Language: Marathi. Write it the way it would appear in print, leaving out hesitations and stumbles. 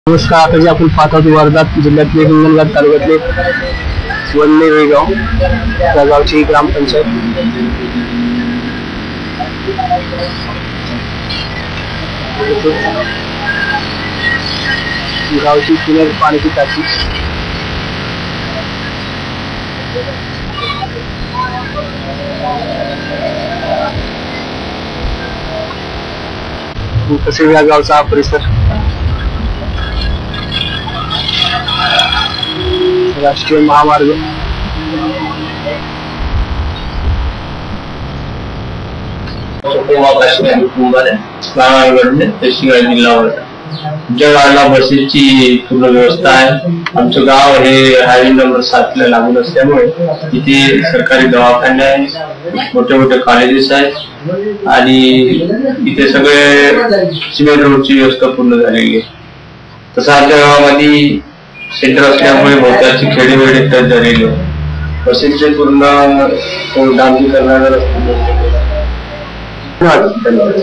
नमस्कार. आता जे आपण पाहत आहोत वर्धा जिल्ह्यातले हिंगणघाट तालुक्यातले वननेरे गाव, त्या गावची ग्रामपंचायत. गावची पिण्याची पाण्याची टाकी. तसेच या गावचा परिसर राष्ट्रीय महामार्ग. जिल्हा वर्धा. आमच्या गावाला बसेसची पूर्ण व्यवस्था आहे. आमचं गाव हे हायवे नंबर 7 ला लागून असल्यामुळे इथे सरकारी दवाखाने आहेत, मोठे मोठे कॉलेजेस आहेत आणि इथे सगळे सिमेंट रोडची व्यवस्था पूर्ण झालेली आहे. तसं आमच्या गावामध्ये सेंटर असल्यामुळे बहुतांशी खेडेवेडे टच झालेले बसेसचे पूर्ण डांबरीकरणाचा रस्ता. धन्यवाद.